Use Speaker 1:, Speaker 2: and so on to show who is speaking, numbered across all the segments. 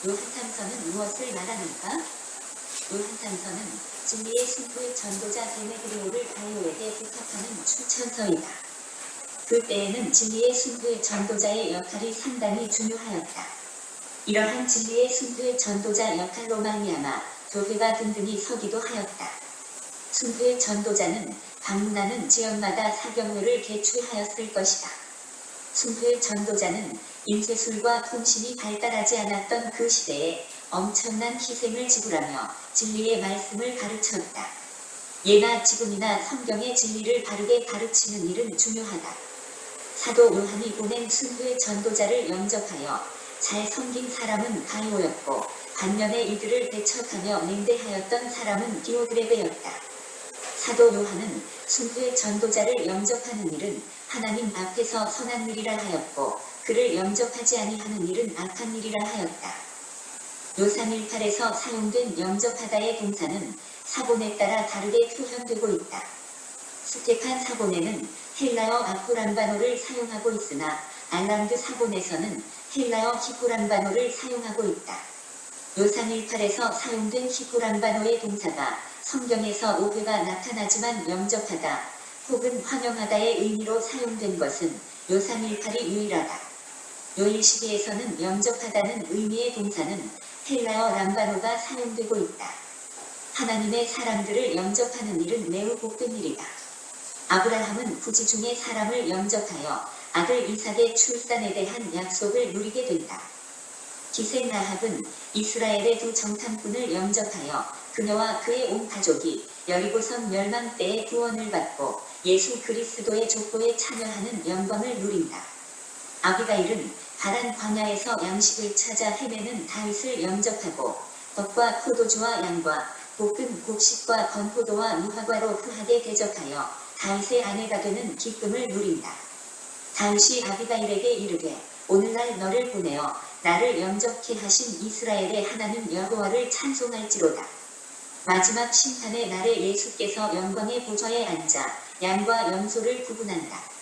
Speaker 1: 요한삼서는 무엇을 말하는가? 요한삼서는 진리의 승부의 전도자 데메드리오를 가이오에게 부탁하는 추천서이다. 그때에는 진리의 승부의 전도자의 역할이 상당히 중요하였다. 이러한 진리의 승부의 전도자 역할로 말미암아 교회가 든든히 서기도 하였다. 승부의 전도자는 방문하는 지역마다 사경회를 개최하였을 것이다. 승부의 전도자는 인쇄술과 통신이 발달하지 않았던 그 시대에 엄청난 희생을 지불하며 진리의 말씀을 가르쳤다. 예나 지금이나 성경의 진리를 바르게 가르치는 일은 중요하다. 사도 요한이 보낸 승부의 전도자를 영접하여 잘 섬긴 사람은 가이오였고 반면에 이들을 배척하며 냉대하였던 사람은 디오드레베였다. 사도 요한은 승부의 전도자를 영접하는 일은 하나님 앞에서 선한 일이라 하였고 그를 영접하지 아니하는 일은 악한 일이라 하였다. 요318에서 사용된 영접하다의 동사는 사본에 따라 다르게 표현되고 있다. 스테판 사본에는 헬라어 아포람바노를 사용하고 있으나 알람드 사본에서는 헬라어 히포람바노를 사용하고 있다. 요318에서 사용된 히포람바노의 동사가 성경에서 5회가 나타나지만 영접하다 혹은 환영하다의 의미로 사용된 것은 요318이 유일하다. 요112에서는 영접하다는 의미의 동사는 헬라어 람바노가 사용되고 있다. 하나님의 사람들을 영접하는 일은 매우 복된 일이다. 아브라함은 부지 중에 사람을 영접하여 아들 이삭의 출산에 대한 약속을 누리게 된다. 기생 라합은 이스라엘의 두 정탐꾼을 영접하여 그녀와 그의 온 가족이 여리고성 멸망 때에 구원을 받고 예수 그리스도의 족보에 참여하는 영광을 누린다. 아비가일은 바란 광야에서 양식을 찾아 헤매는 다윗을 영접하고 젖과 포도주와 양과 볶은 곡식과 건포도와 무화과로 후하게 대접하여 다윗의 아내가 되는 기쁨을 누린다. 다윗이 아비가일에게 이르되 오늘날 너를 보내어 나를 영접케 하신 이스라엘의 하나님 여호와를 찬송할지로다. 마지막 심판의 날에 예수께서 영광의 보좌에 앉아 양과 염소를 구분한다.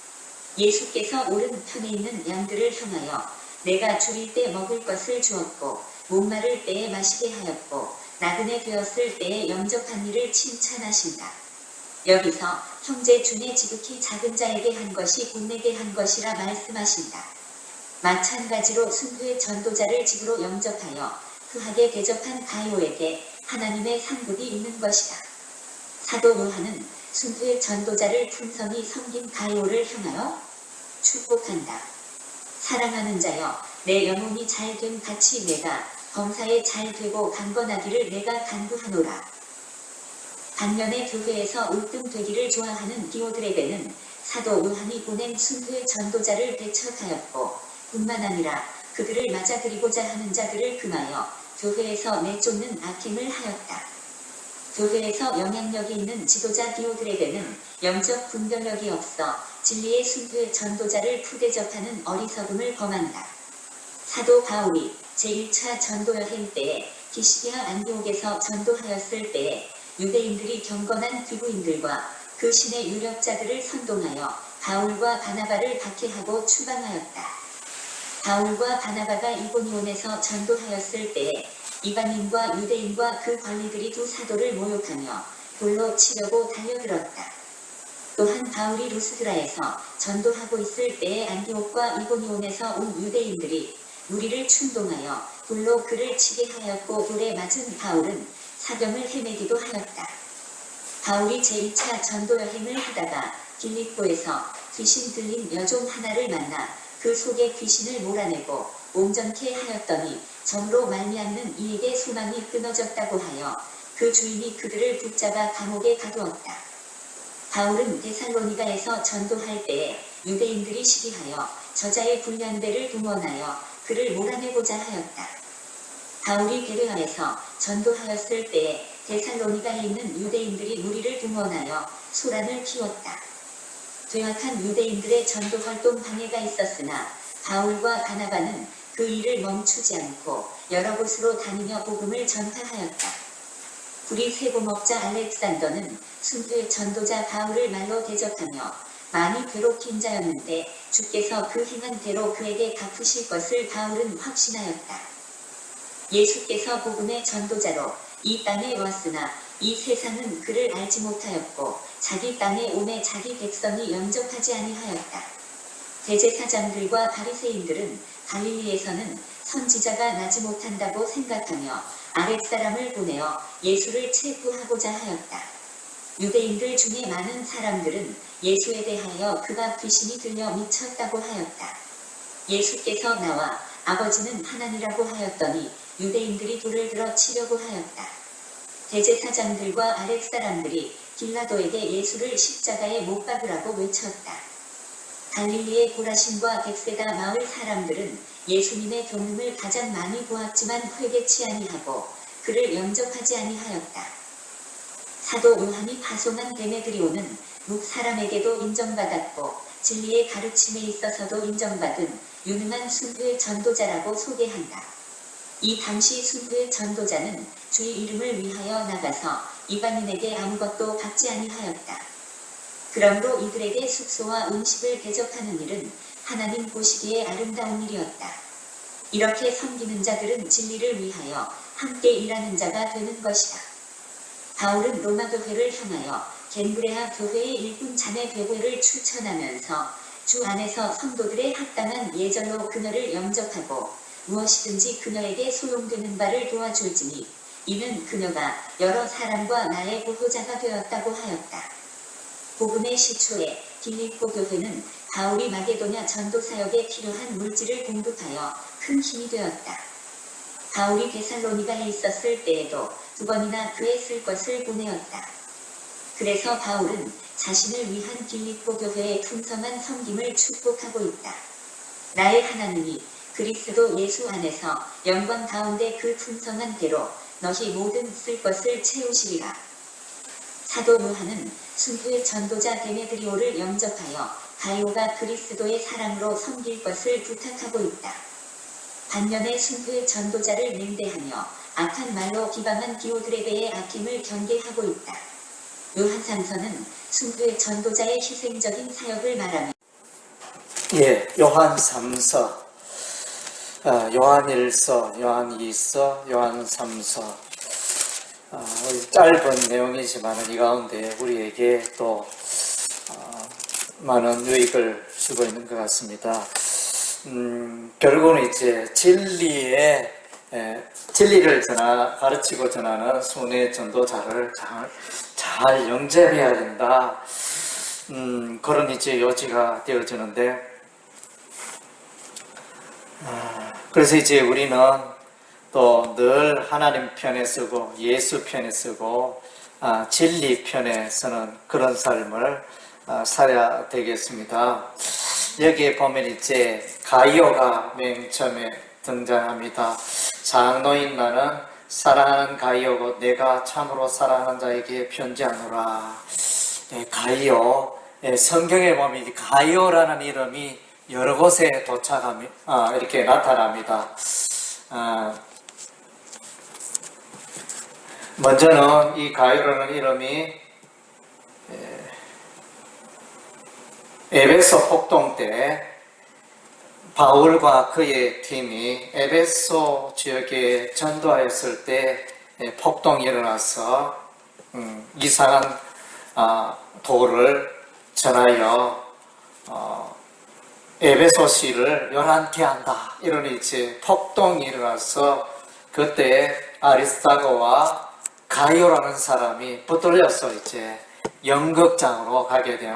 Speaker 1: 예수께서 오른편에 있는 양들을 향하여 내가 줄일 때 먹을 것을 주었고 목마를 때에 마시게 하였고 나그네 되었을 때에 영접한 이를 칭찬하신다. 여기서 형제 중에 지극히 작은 자에게 한 것이 본내게 한 것이라 말씀하신다. 마찬가지로 승부의 전도자를 집으로 영접하여 후하게 대접한 가이오에게 하나님의 상급이 있는 것이다. 사도 요한은 승부의 전도자를 풍성히 섬긴 가이오를 향하여 축복한다. 사랑하는 자여, 내 영혼이 잘됨 같이 내가 범사에 잘되고 강건하기를 내가 간구하노라. 반면에 교회에서 울등되기를 좋아하는 디오드레베는 사도 요한이 보낸 승부의 전도자를 배척하였고 뿐만 아니라 그들을 맞아들이고자 하는 자들을 금하여 교회에서 내쫓는 악행을 하였다. 교회에서 영향력이 있는 지도자 디오드레베는 영적 분별력이 없어 진리의 승부의 전도자를 푸대접하는 어리석음을 범한다. 사도 바울이 제1차 전도 여행 때에 기시디아 안디옥에서 전도하였을 때에 유대인들이 경건한 귀부인들과 그 신의 유력자들을 선동하여 바울과 바나바를 박해하고 추방하였다. 바울과 바나바가 이고니온에서 전도하였을 때에 이방인과 유대인과 그 관리들이 두 사도를 모욕하며 돌로 치려고 달려들었다. 또한 바울이 루스드라에서 전도하고 있을 때에 안디옥과 이고니온에서 온 유대인들이 무리를 충동하여 돌로 그를 치게 하였고 돌에 맞은 바울은 사경을 헤매기도 하였다. 바울이 제2차 전도 여행을 하다가 빌립보에서 귀신 들린 여종 하나를 만나 그 속에 귀신을 몰아내고 온전케 하였더니 점으로 말미암는 이에게 소망이 끊어졌다고 하여 그 주인이 그들을 붙잡아 감옥에 가두었다. 바울은 데살로니가에서 전도할 때에 유대인들이 시기하여 저자의 불량배를 동원하여 그를 몰아내고자 하였다. 바울이 베레아에서 전도하였을 때에 데살로니가에 있는 유대인들이 무리를 동원하여 소란을 키웠다. 퇴학한 유대인들의 전도 활동 방해가 있었으나 바울과 바나바는 그 일을 멈추지 않고 여러 곳으로 다니며 복음을 전파하였다. 불의 세공업자 알렉산더는 승부의 전도자 바울을 말로 대적하며 많이 괴롭힌 자였는데 주께서 그 행한 대로 그에게 갚으실 것을 바울은 확신하였다. 예수께서 복음의 전도자로 이 땅에 왔으나 이 세상은 그를 알지 못하였고 자기 땅에 오매 자기 백성이 영접하지 아니하였다. 대제사장들과 바리새인들은 갈릴리에서는 선지자가 나지 못한다고 생각하며 아랫사람을 보내어 예수를 체포하고자 하였다. 유대인들 중에 많은 사람들은 예수에 대하여 그가 귀신이 들려 미쳤다고 하였다. 예수께서 나와 아버지는 하나님이라고 하였더니 유대인들이 돌을 들어 치려고 하였다. 대제사장들과 아랫사람들이 빌라도에게 예수를 십자가에 못 박으라고 외쳤다. 갈릴리의 고라신과 벳세다 마을 사람들은 예수님의 경륜을 가장 많이 보았지만 회개치 아니하고 그를 영접하지 아니하였다. 사도 요한이 파송한 데메드리오는 묵 사람에게도 인정받았고 진리의 가르침에 있어서도 인정받은 유능한 순교의 전도자라고 소개한다. 이 당시 순교의 전도자는 주의 이름을 위하여 나가서 이방인에게 아무것도 받지 아니하였다. 그러므로 이들에게 숙소와 음식을 대접하는 일은 하나님 보시기에 아름다운 일이었다. 이렇게 섬기는 자들은 진리를 위하여 함께 일하는 자가 되는 것이다. 바울은 로마 교회를 향하여 겐브레아 교회의 일꾼 자매 교회를 추천하면서 주 안에서 성도들의 합당한 예절로 그녀를 영접하고 무엇이든지 그녀에게 소용되는 바를 도와줄지니 이는 그녀가 여러 사람과 나의 보호자가 되었다고 하였다. 복음의 시초에 빌립보 교회는 바울이 마게도냐 전도사역에 필요한 물질을 공급하여 큰 힘이 되었다. 바울이 데살로니가에 있었을 때에도 2번이나 그의 쓸 것을 보내었다. 그래서 바울은 자신을 위한 빌립보 교회의 풍성한 섬김을 축복하고 있다. 나의 하나님이 그리스도 예수 안에서 영광 가운데 그 풍성한 대로 너희 모든 쓸 것을 채우시리라. 사도 요한은 순교의 전도자 데메드리오를 영접하여 가이오가 그리스도의 사랑으로 섬길 것을 부탁하고 있다. 반면에 순교의 전도자를 냉대하며 악한 말로 비방한 디오드레베의 아낌을 경계하고 있다. 요한삼서는 순교의 전도자의 희생적인 사역을 말하며
Speaker 2: 요한 3서, 요한 1서, 요한 2서, 요한 3서 짧은 내용이지만 이 가운데 우리에게 또 많은 유익을 주고 있는 것 같습니다. 결국은 이제 진리를 가르치고 전하는 순회 전도자를 잘 영접해야 된다. 그런 이제 요지가 되어지는데, 그래서 이제 우리는 또 늘 하나님 편에 서고 예수 편에 서고 진리 편에 서는 그런 삶을 살아야 되겠습니다. 여기에 보면 이제 가이오가 맨 처음에 등장합니다. 장로인 나는 사랑하는 가이오고 내가 참으로 사랑하는 자에게 편지하노라. 가이오, 성경에 보면 가이오라는 이름이 여러 곳에 이렇게 나타납니다. 먼저는 이 가이오라는 이름이 에베소 폭동 때 바울과 그의 팀이 에베소 지역에 전도하였을 때 폭동이 일어나서 이상한 도를 전하여 에베소시를 열한케 한다. 이런 이제 폭동이 일어나서 그때 아리스타고와 가이오라는 사람이 붙들려서 이제 연극장으로 가게 되는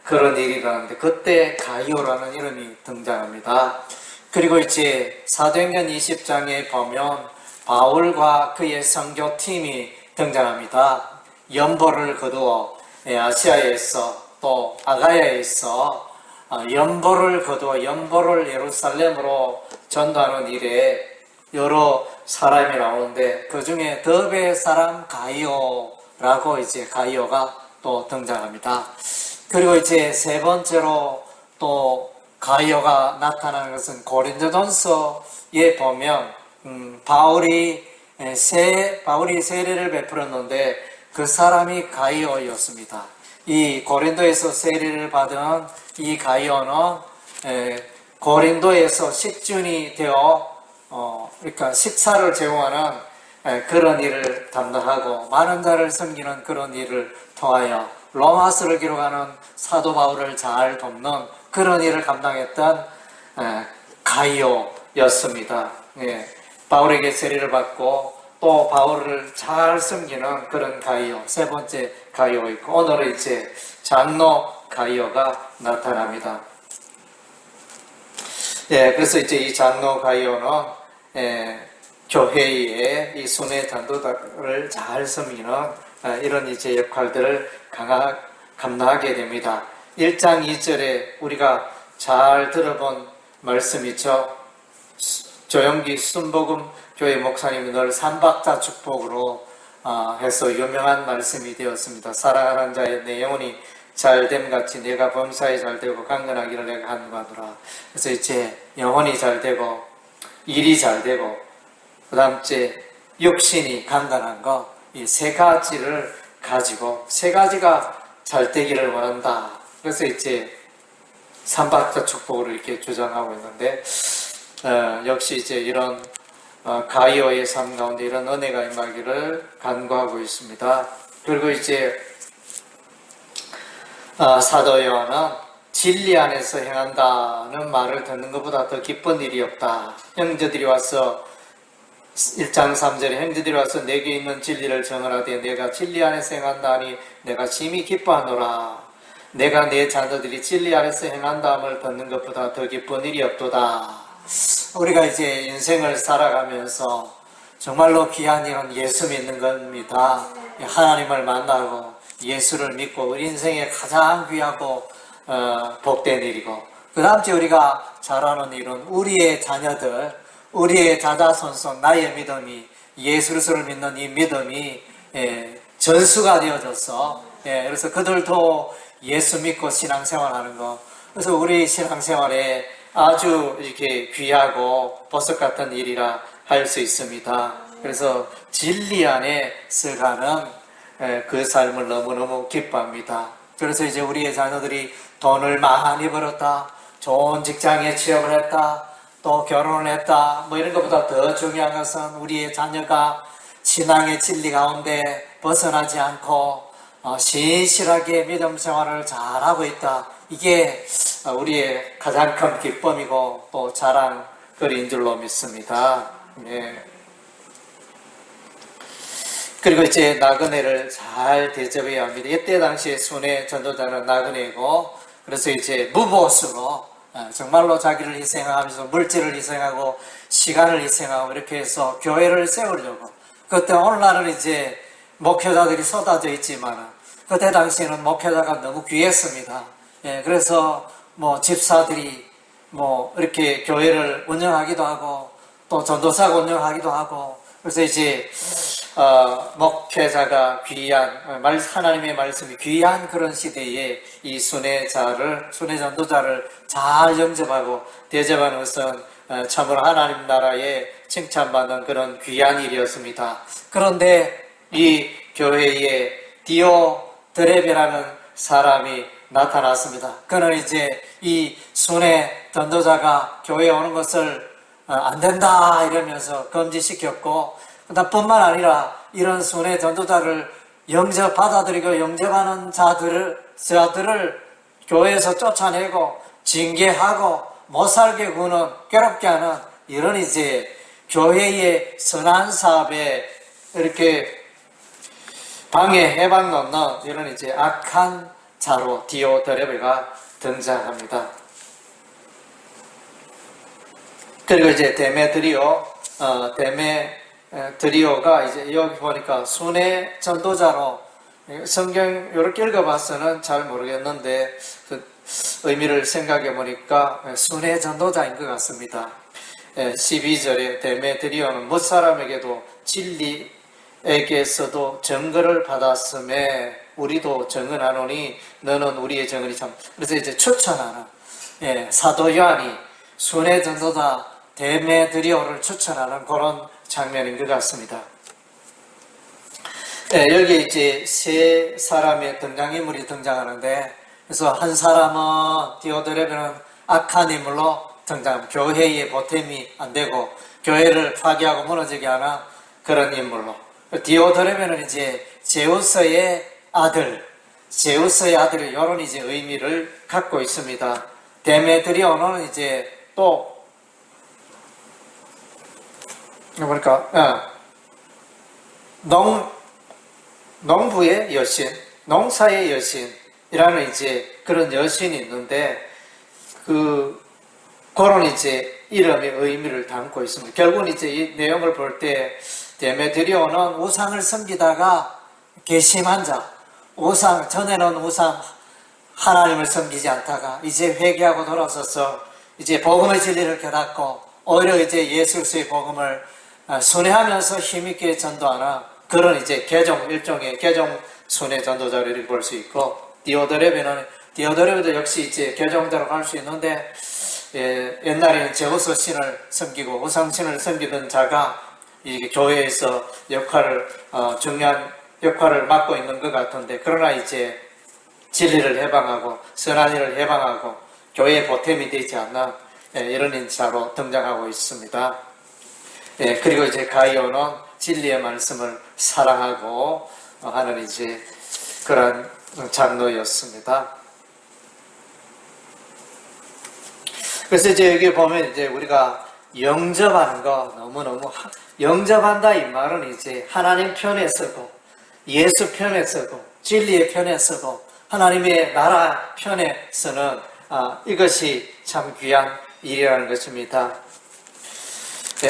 Speaker 2: 그런 일이 일어나는데 그때 가이오라는 이름이 등장합니다. 그리고 이제 사도행전 20장에 보면 바울과 그의 선교팀이 등장합니다. 연보를 거두어 아시아에서 또 아가야에서 연보를 거두어 연보를 예루살렘으로 전도하는 일에 여러 사람이 나오는데 그 중에 더베 사람 가이오라고 이제 가이오가 또 등장합니다. 그리고 이제 세 번째로 또 가이오가 나타나는 것은 고린도전서에 보면 바울이 세례를 베풀었는데 그 사람이 가이오였습니다. 이 고린도에서 세례를 받은 이 가이오는 고린도에서 식준이 되어 그러니까 식사를 제공하는 그런 일을 담당하고 많은 자를 섬기는 그런 일을 통하여 로마서를 기록하는 사도 바울을 잘 돕는 그런 일을 감당했던 가이오였습니다. 예, 바울에게 세례를 받고 또 바울을 잘 섬기는 그런 가이오, 세 번째 가이오 있고 오늘은 이제 장로 가이오가 나타납니다. 예, 그래서 이제 이 장로 가이오는 교회의 이 순회 전도자를 잘 섬기는 이런 이제 역할들을 감당하게 됩니다. 1장 2절에 우리가 잘 들어본 말씀이죠. 조영기 순복음 교회 목사님이 늘 삼박자 축복으로 해서 유명한 말씀이 되었습니다. 사랑하는 자의 내 영혼이 잘됨 같이 내가 범사에 잘되고 강건하기를 내가 간구하노라. 그래서 이제 영혼이 잘되고 일이 잘되고 그 다음째 육신이 강건한 거, 이 세 가지를 가지고 세 가지가 잘 되기를 원한다. 그래서 이제 삼박자 축복으로 이렇게 주장하고 있는데 역시 이제 이런 가이오의 삶 가운데 이런 은혜가 임하기를 간구하고 있습니다. 그리고 이제 사도 요한은 진리 안에서 행한다는 말을 듣는 것보다 더 기쁜 일이 없다. 형제들이 와서 1장 3절에 형제들이 와서 내게 있는 진리를 정언하되 내가 진리 안에서 행한다 하니 내가 심히 기뻐하노라. 내가 내 자녀들이 진리 안에서 행한다함을 듣는 것보다 더 기쁜 일이 없도다. 우리가 이제 인생을 살아가면서 정말로 귀한 일은 예수 믿는 겁니다. 하나님을 만나고 예수를 믿고 우리 인생에 가장 귀하고 복된 일이고, 그 다음째 우리가 잘하는 일은 우리의 자녀들, 우리의 자자손손 나의 믿음이 예수 그리스도를 믿는 이 믿음이 전수가 되어져서 그래서 그들도 예수 믿고 신앙생활하는 거. 그래서 우리 신앙생활에 아주 이렇게 귀하고 보석 같은 일이라 할 수 있습니다. 그래서 진리 안에 서가는 그 삶을 너무너무 기뻐합니다. 그래서 이제 우리의 자녀들이 돈을 많이 벌었다, 좋은 직장에 취업을 했다, 또 결혼을 했다, 뭐 이런 것보다 더 중요한 것은 우리의 자녀가 신앙의 진리 가운데 벗어나지 않고 신실하게 믿음 생활을 잘하고 있다. 이게 우리의 가장 큰 기쁨이고 또 자랑거리인 줄로 믿습니다. 예. 그리고 이제 나그네를 잘 대접해야 합니다. 이때 당시에 순회 전도자는 나그네고, 그래서 이제 무보수로 정말로 자기를 희생하면서 물질을 희생하고 시간을 희생하고 이렇게 해서 교회를 세우려고. 그때 오늘날은 이제 목회자들이 쏟아져 있지만 그때 당시에는 목회자가 너무 귀했습니다. 예, 그래서 뭐 집사들이 뭐 이렇게 교회를 운영하기도 하고 또 전도사가 운영하기도 하고, 그래서 이제 목회자가 귀한 하나님의 말씀이 귀한 그런 시대에 이 순회 전도자를 잘 영접하고 대접하는 것은 참으로 하나님 나라에 칭찬받는 그런 귀한 일이었습니다. 그런데 이 교회에 디오드레베라는 사람이 나타났습니다. 그는 이제 이 순회 전도자가 교회에 오는 것을 안 된다 이러면서 금지시켰고, 그다음 뿐만 아니라 이런 순회 전도자를 받아들이고 영접하는 자들을 교회에서 쫓아내고 징계하고 못살게 구는, 괴롭게 하는 이런 이제 교회의 선한 사업에 이렇게 해방 놓는 이런 이제 악한 자로 디오드레베가 등장합니다. 그리고 이제 데메드리오가 이제 여기 보니까 순회 전도자로, 성경 이렇게 읽어봐서는 잘 모르겠는데 그 의미를 생각해 보니까 순회 전도자인 것 같습니다. 12절에 데메드리오는 무사람에게도 진리에게서도 증거를 받았음에 우리도 증언하노니 너는 우리의 증언이 참. 그래서 이제 추천하는 사도 요한이 순회 전도자 데메드리오를 추천하는 그런 장면인 것 같습니다. 여기 이제 세 사람의 등장인물이 등장하는데, 그래서 한 사람은 디오드레베는 악한 인물로 등장, 교회의 보탬이 안 되고 교회를 파괴하고 무너지게 하는 그런 인물로. 디오드레베는 이제 제우스의 아들이 이런 이제 의미를 갖고 있습니다. 데메드리오는 이제 또 보니까 농부의 여신, 농사의 여신이라는 이제 그런 여신이 있는데 그런 이제 이름의 의미를 담고 있습니다. 결국은 이제 이 내용을 볼 때 데메드리오는 우상을 섬기다가 괘씸한 자, 전에는 우상 하나님을 섬기지 않다가 이제 회개하고 돌아서서 이제 복음의 진리를 깨닫고 오히려 이제 예수 그리스도의 복음을 순회하면서 힘있게 전도하는 그런 이제 일종의 개종 순회 전도자를 이렇게 볼 수 있고, 디오드레베도 역시 이제 개종자로 갈 수 있는데, 옛날에는 제우스 신을 섬기고 우상신을 섬기던 자가 이게 교회에서 중요한 역할을 맡고 있는 것 같은데, 그러나 이제 진리를 해방하고 선한 일을 해방하고 교회의 보탬이 되지 않는 이런 인사로 등장하고 있습니다. 그리고 이제 가이오는 진리의 말씀을 사랑하고 하는 이제 그런 장로였습니다. 그래서 이제 여기 보면 이제 우리가 영접하는 거 너무너무 영접한다 이 말은 이제 하나님 편에 서고 예수 편에 서고 진리의 편에 서고 하나님의 나라 편에 서는 이것이 참 귀한 일이라는 것입니다.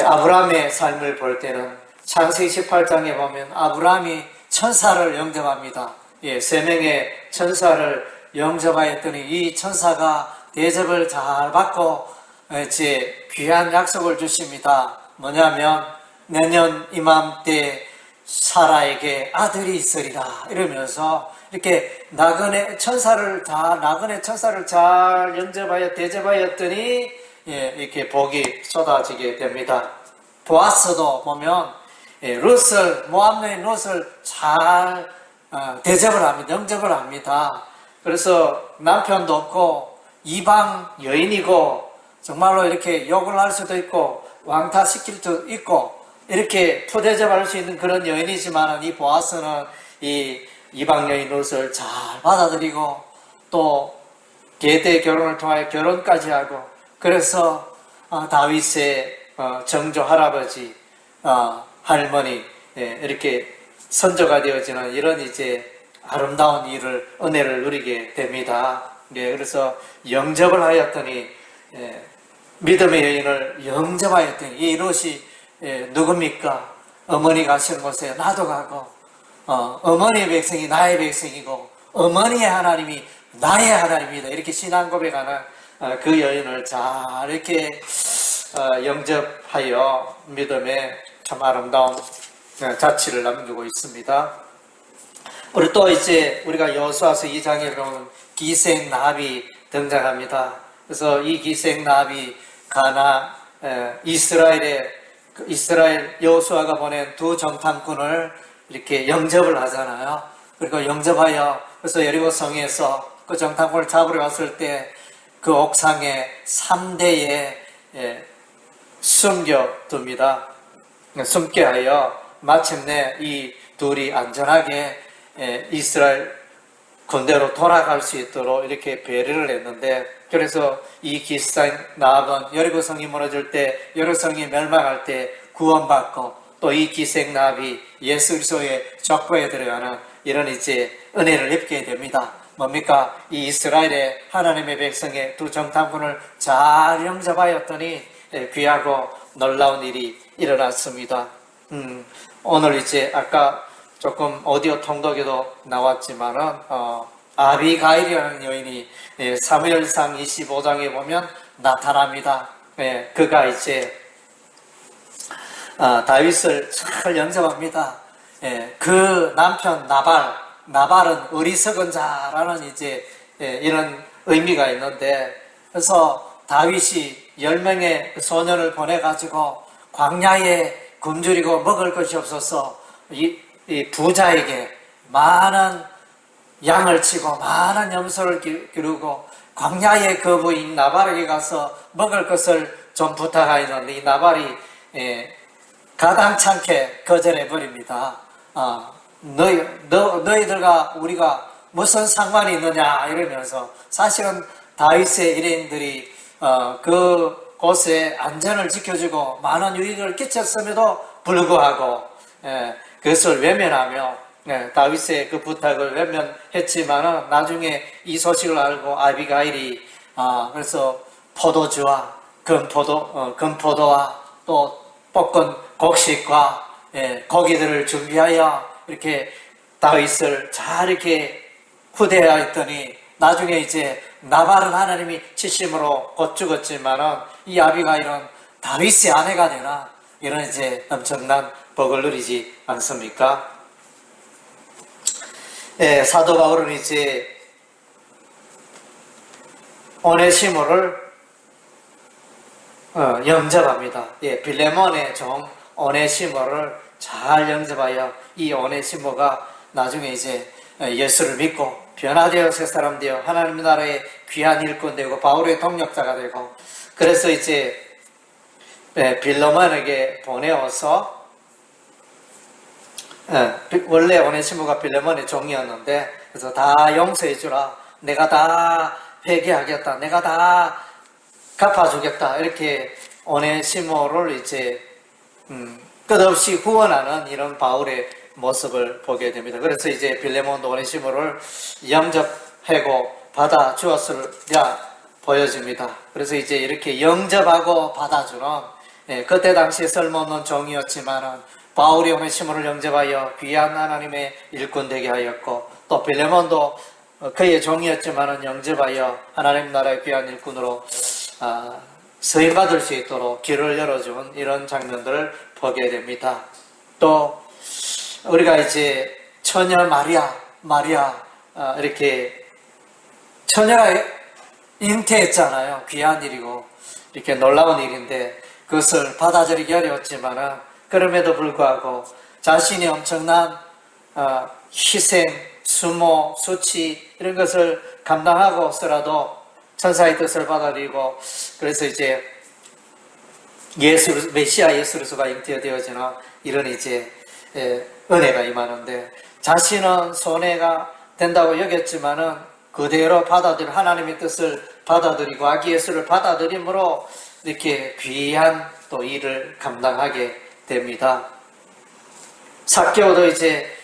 Speaker 2: 아브라함의 삶을 볼 때는 창세기 18장에 보면 아브라함이 천사를 영접합니다. 3명의 천사를 영접하였더니 이 천사가 대접을 잘 받고 이제 귀한 약속을 주십니다. 뭐냐면 내년 이맘때 사라에게 아들이 있으리라 이러면서 이렇게 나그네 천사를 잘 영접하여 대접하였더니 이렇게 복이 쏟아지게 됩니다. 보아스도 보면 모압 여인 룻을 잘 대접을 합니다. 영접을 합니다. 그래서 남편도 없고 이방 여인이고 정말로 이렇게 욕을 할 수도 있고 왕따시킬 수도 있고 이렇게 푸대접할 수 있는 그런 여인이지만 이 보아스는 이 이방 여인 룻을 잘 받아들이고 또 계대 결혼을 통하여 결혼까지 하고 그래서 다윗의 정조 할아버지 할머니 이렇게 선조가 되어지는 이런 이제 아름다운 은혜를 누리게 됩니다. 그래서 영접을 하였더니 믿음의 여인을 영접하였더니 이 롯이 누굽니까? 어머니 가시는 곳에 나도 가고 어머니의 백성이 나의 백성이고 어머니의 하나님이 나의 하나님이다. 이렇게 신앙 고백하는 그 여인을 잘 이렇게 영접하여 믿음의 참 아름다운 자취를 남기고 있습니다. 우리 또 이제 우리가 여호수아서 2장에 보면 기생 나합이 등장합니다. 그래서 이 기생 나합이 이스라엘 여호수아가 보낸 두 정탐꾼을 이렇게 영접을 하잖아요. 그리고 영접하여 그래서 여리고 성에서 그 정탐꾼을 잡으러 갔을 때 그 옥상에 3대에 숨겨둡니다. 숨게 하여 마침내 이 둘이 안전하게 이스라엘 군대로 돌아갈 수 있도록 이렇게 배려를 했는데, 그래서 이 기생 나합은 여리고성이 무너질 때, 여리고성이 멸망할 때 구원받고 또 이 기생 나합이 예수 그리스도의 족보에 들어가는 이런 이제 은혜를 입게 됩니다. 뭡니까? 이 이스라엘의 하나님의 백성의 두 정탐꾼을 잘 영접하였더니 귀하고 놀라운 일이 일어났습니다. 오늘 이제 아까 조금 오디오 통독에도 나왔지만은 아비가일이라는 여인이 사무엘상 25장에 보면 나타납니다. 그가 이제 다윗을 잘 영접합니다. 그 남편 나발은 어리석은 자라는 이제 이런 의미가 있는데, 그래서 다윗이 10명의 소년을 보내가지고 광야에 굶주리고 먹을 것이 없어서 이 부자에게 많은 양을 치고 많은 염소를 기르고 광야의 거부인 나발에게 가서 먹을 것을 좀 부탁하였는데 이 나발이 가당찮게 거절해 버립니다. 너희들과 우리가 무슨 상관이 있느냐 이러면서 사실은 다윗의 일행들이 그 곳에 안전을 지켜주고 많은 유익을 끼쳤음에도 불구하고 그것을 외면하며 다윗의 그 부탁을 외면했지만은 나중에 이 소식을 알고 아비가일이 그래서 포도주와 금포도와 또 볶은 곡식과 고기들을 준비하여 이렇게 다윗을 잘 이렇게 후대하였더니 나중에 이제 나발은 하나님이 치심으로 곧 죽었지만은 이 아비가일은 다윗의 아내가 되나 이런 이제 엄청난 복을 누리지 않습니까? 사도 바울은 이제 오네시모를 영접합니다. 빌레몬의 종 오네시모를 잘 영접하여 이 오네시모가 나중에 이제 예수를 믿고 변화되어 새 사람 되어 하나님 나라의 귀한 일꾼 되고 바울의 동력자가 되고 그래서 이제 빌레몬에게 보내어서 원래 오네시모가 빌레몬의 종이었는데 그래서 다 용서해 주라 내가 다 회개하겠다 내가 다 갚아주겠다 이렇게 오네시모를 이제 끝없이 후원하는 이런 바울의 모습을 보게 됩니다. 그래서 이제 빌레몬도 오네시모를 영접하고 받아 주었으랴 보여집니다. 그래서 이제 이렇게 영접하고 받아주는 그때 당시에 쓸모없는 종이었지만은 바울이 오네시모를 영접하여 귀한 하나님의 일꾼 되게 하였고 또 빌레몬도 그의 종이었지만은 영접하여 하나님 나라의 귀한 일꾼으로 서임받을 수 있도록 길을 열어준 이런 장면들을 보게 됩니다. 또 우리가 이제 처녀 마리아 이렇게 처녀가 잉태했잖아요. 귀한 일이고 이렇게 놀라운 일인데 그것을 받아들이기 어려웠지만은 그럼에도 불구하고 자신이 엄청난 희생, 수모, 수치 이런 것을 감당하고서라도 천사의 뜻을 받아들이고 그래서 이제 메시아 예수로서가 잉태되어지는 이런 이제 은혜가 임하는데 자신은 손해가 된다고 여겼지만은 그대로 받아들여 하나님의 뜻을 받아들이고 아기 예수를 받아들임으로 이렇게 귀한 또 일을 감당하게 됩니다. 삭개오도 이제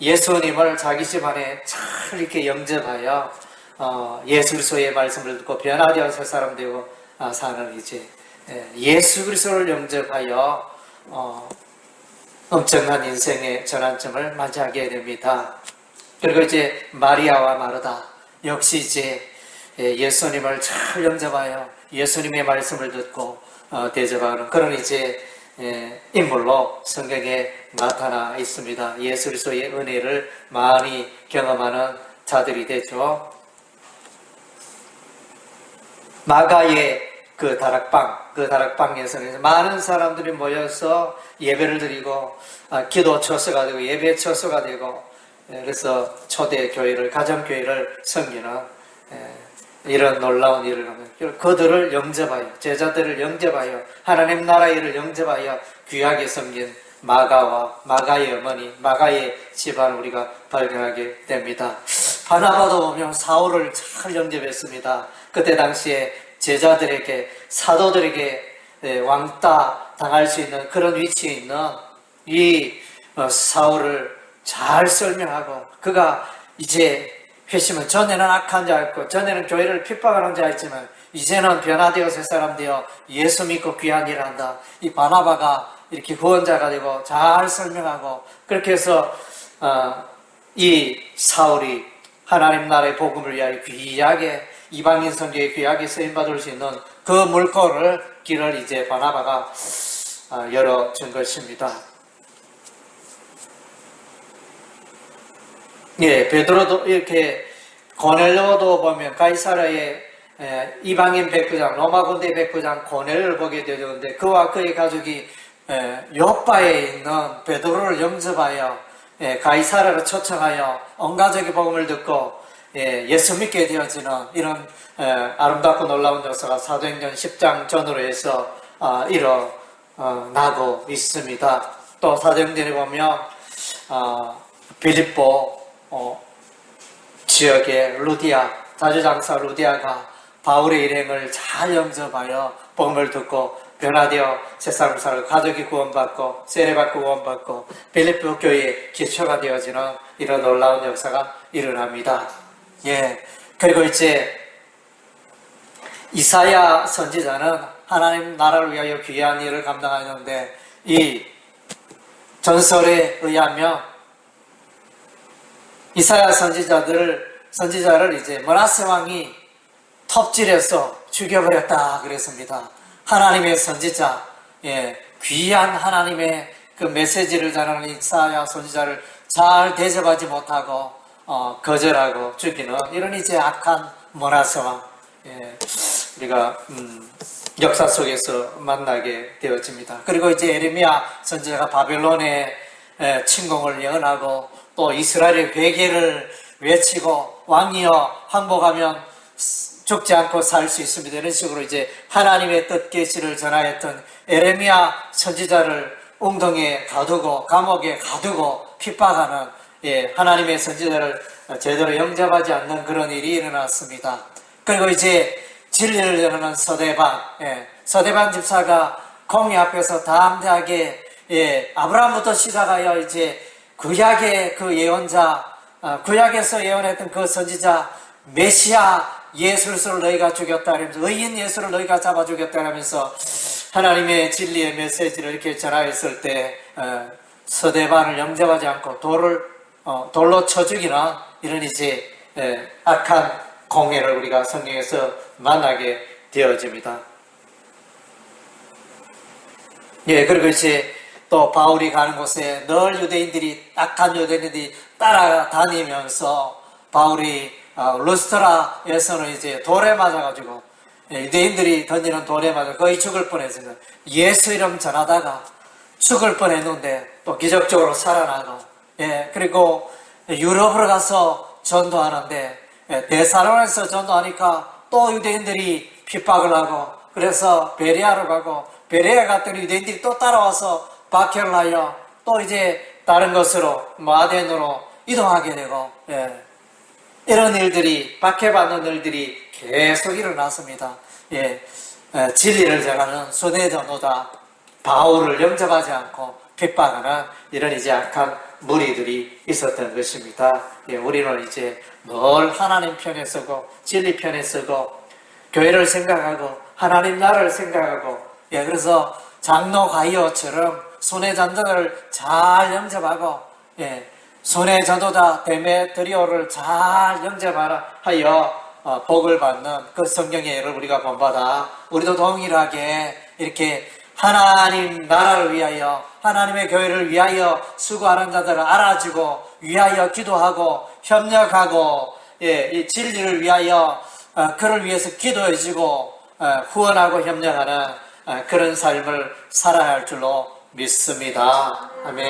Speaker 2: 예수님을 자기 집안에 잘 이렇게 영접하여 예수 그리스도의 말씀을 듣고 변화되어 새 사람 되고 사는 이제 예수 그리스도를 영접하여 엄청난 인생의 전환점을 맞이하게 됩니다. 그리고 이제 마리아와 마르다 역시 이제 예수님을 잘 영접하여 예수님의 말씀을 듣고 대접하는 그런 이제 인물로 성경에 나타나 있습니다. 예수 그리스도의 은혜를 많이 경험하는 자들이 되죠. 마가의 그 다락방에서는 많은 사람들이 모여서 예배를 드리고 기도 처소가 되고 예배 처소가 되고 그래서 초대 교회를 가정교회를 섬기는 이런 놀라운 일을 하면 그들을 영접하여 제자들을 영접하여 하나님 나라의 일을 영접하여 귀하게 섬긴 마가의 어머니 마가의 집안을 우리가 발견하게 됩니다. 바나바도 보면 사울을 잘 영접했습니다. 그때 당시에 제자들에게 사도들에게 왕따 당할 수 있는 그런 위치에 있는 이 사울을 잘 설명하고 그가 이제 회심은 전에는 악한 자였고 전에는 교회를 핍박하는 자였지만 이제는 변화되어 새 사람 되어 예수 믿고 귀한 일을 한다. 이 바나바가 이렇게 구원자가 되고 잘 설명하고 그렇게 해서 이 사울이 하나님 나라의 복음을 위하여 귀하게 이방인 선교에 귀하게 쓰임받을 수 있는 그 물꼬를 길을 이제 바나바가 열어준 것입니다. 베드로도 이렇게 고넬료도 보면 가이사라의 이방인 백부장 로마 군대 백부장 고넬료를 보게 되는데 그와 그의 가족이 요바에 있는 베드로를 영접하여 가이사라를 초청하여 온 가족의 복음을 듣고 예수 믿게 되어지는 이런 아름답고 놀라운 역사가 사도행전 10장 전후로 해서 나고 있습니다. 또 사도행전에 보면 빌립보 지역의 루디아 자주장사 루디아가 바울의 일행을 잘 영접하여 복음을 듣고 변화되어 새사람 살고 가족이 구원받고 세례받고 구원받고 빌립보 교회의 기초가 되어지는 이런 놀라운 역사가 일어납니다. 예, 그리고 이제 이사야 선지자는 하나님 나라를 위하여 귀한 일을 감당하는데 이 전설에 의하면 이사야 선지자를 이제 므낫세 왕이 톱질해서 죽여버렸다 그랬습니다. 하나님의 선지자, 귀한 하나님의 그 메시지를 전하는 이사야 선지자를 잘 대접하지 못하고 거절하고 죽이는 이런 이제 악한 므낫세 왕, 우리가 역사 속에서 만나게 되어집니다. 그리고 이제 에레미야 선지자가 바벨론의 침공을 예언하고 또 이스라엘의 회개를 외치고 왕이여 항복하면 죽지 않고 살 수 있습니다. 이런 식으로 이제 하나님의 뜻 계시를 전하였던 에레미야 선지자를 웅덩이에 가두고 감옥에 가두고 핍박하는 하나님의 선지자를 제대로 영접하지 않는 그런 일이 일어났습니다. 그리고 이제 진리를 전하는 서대반 집사가 공의 앞에서 담대하게 아브라함부터 시작하여 이제 구약의 그 예언자, 구약에서 예언했던 그 선지자 메시아 예수를 너희가 죽였다 하면서 의인 예수를 너희가 잡아 죽였다 하면서 하나님의 진리의 메시지를 이렇게 전하였을 때 서대반을 영접하지 않고 돌로 쳐 죽이는 이런 이제 악한 공예를 우리가 성경에서 만나게 되어집니다. 그리고 이제 또 바울이 가는 곳에 늘 유대인들이 악한 유대인들이 따라다니면서 바울이 루스트라에서는 이제 돌에 맞아가지고 유대인들이 던지는 돌에 맞아 거의 죽을 뻔했습니다. 예수 이름 전하다가 죽을 뻔했는데 또 기적적으로 살아나고 그리고 유럽으로 가서 전도하는데 데살로니가에서 전도하니까 또 유대인들이 핍박을 하고 그래서 베레아로 가고 베레아 갔더니 유대인들이 또 따라와서 박해를 하여 또 이제 다른 곳으로 아덴으로 이동하게 되고 이런 일들이 박해받는 일들이 계속 일어났습니다. 진리를 전하는 순회 전도자 바울을 영접하지 않고 핍박하는 이런 이제 악한 무리들이 있었던 것입니다. 우리는 이제 늘 하나님 편에 서고 진리 편에 서고 교회를 생각하고 하나님 나라를 생각하고 그래서 장로 가이오처럼 순회 전도를 잘 영접하고 순회 전도자 데메드리오를 잘 영접하여 복을 받는 그 성경의 예를 우리가 본받아 우리도 동일하게 이렇게 하나님 나라를 위하여 하나님의 교회를 위하여 수고하는 자들을 알아주고 위하여 기도하고 협력하고 이 진리를 위하여 그를 위해서 기도해주고 후원하고 협력하는 그런 삶을 살아야 할 줄로 믿습니다. 아멘.